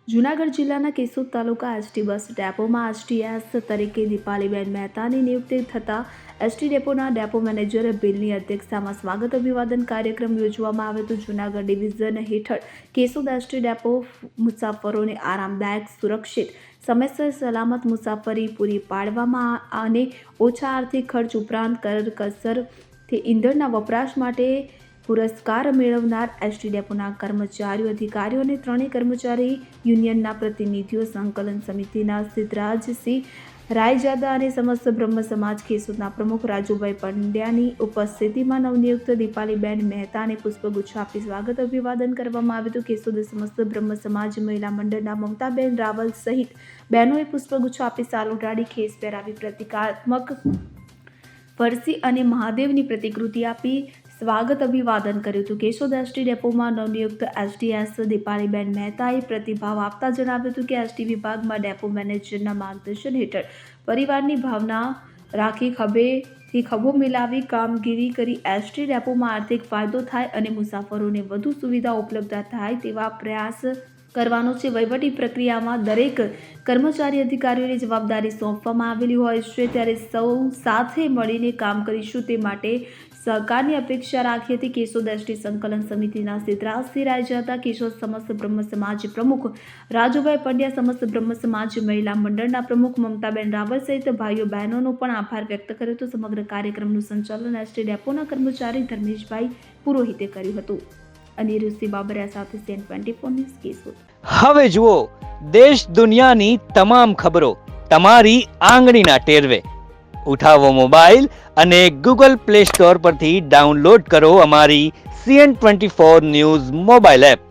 જૂનાગઢ જિલ્લાના કેશોદ તાલુકા ST bus ડેપોમાં STS તરીકે દીપાલીબેન મહેતાની નિયુક્તિ થતાં એસટી ડેપોના ડેપો મેનેજર બિલની અધ્યક્ષતામાં સ્વાગત અભિવાદન કાર્યક્રમ યોજવામાં આવ્યો હતો. જૂનાગઢ ડિવિઝન હેઠળ કેશોદ એસટી ડેપો મુસાફરોને આરામદાયક, સુરક્ષિત, સમયસર સલામત મુસાફરી પૂરી પાડવામાં અને ઓછા આર્થિક ખર્ચ ઉપરાંત કરકસરથી ઈંધણના વપરાશ માટે પુરસ્કાર મેળવનાર એસટી ડેપોના કર્મચારીઓ, અધિકારીઓ અને ત્રણેય કર્મચારી યુનિયનના પ્રતિનિધિઓ, સંકલન સમિતિના સિદ્ધરાજસિંહ રાયજાદા અને સમસ્ત બ્રહ્મ સમાજ કેશોદના પ્રમુખ રાજુભાઈ પંડ્યાની ઉપસ્થિતિમાં નવનિયુક્ત દીપાલીબેન મહેતાને પુષ્પગુચ્છ આપી સ્વાગત અભિવાદન કરવામાં આવ્યું હતું. કેશોદ સમસ્ત બ્રહ્મ સમાજ મહિલા મંડળના મમતાબેન રાવલ સહિત બહેનોએ પુષ્પગુચ્છ આપી સાલ ઉડાડી, ખેસ પહેરાવી, પ્રતિકાત્મક ફરસી અને મહાદેવની પ્રતિકૃતિ આપી સ્વાગત અભિવાદન કર્યું હતું. કેશોદ એસટી ડેપોમાં નવનિયુક્ત એસટીએસ દીપાલીબેન મહેતાએ પ્રતિભાવ આપતા જણાવ્યું હતું કે એસટી વિભાગમાં ડેપો મેનેજરના માર્ગદર્શન હેઠળ પરિવારની ભાવના રાખી ખભેથી ખભો મિલાવી કામગીરી કરી એસટી ડેપોમાં આર્થિક ફાયદો થાય અને મુસાફરોને વધુ સુવિધા ઉપલબ્ધ થાય તેવા પ્રયાસ કરવાનો છે. વહીવટી પ્રક્રિયામાં દરેક કર્મચારી અધિકારીઓની જવાબદારી સોંપવામાં આવેલી હોય છે, ત્યારે સૌ સાથે મળીને કામ કરીશું તે માટે સહકારની અપેક્ષા રાખી હતી. કેશોદ એસટી સંકલન સમિતિના સિદ્ધરાજસિંહ રાયજાદા, કેશોદ સમસ્ત બ્રહ્મ સમાજ પ્રમુખ રાજુભાઈ પંડ્યા, સમસ્ત બ્રહ્મ સમાજ મહિલા મંડળના પ્રમુખ મમતાબેન રાવલ સહિત ભાઈઓ બહેનોનો પણ આભાર વ્યક્ત કર્યો હતો. સમગ્ર કાર્યક્રમનું સંચાલન એસટી ડેપોના કર્મચારી ધર્મેશભાઈ પુરોહિતે કર્યું હતું. અનિરુદ્ધ બાબરિયા સાથે CN24 ન્યૂઝ કેશોદ. હવે જુઓ દેશ દુનિયાની તમામ ખબરો તમારી આંગળીના ટેરવે. ઉઠાવો મોબાઈલ અને ગૂગલ પ્લે સ્ટોર પરથી ડાઉનલોડ કરો અમારી CN24 ન્યૂઝ મોબાઈલ એપ.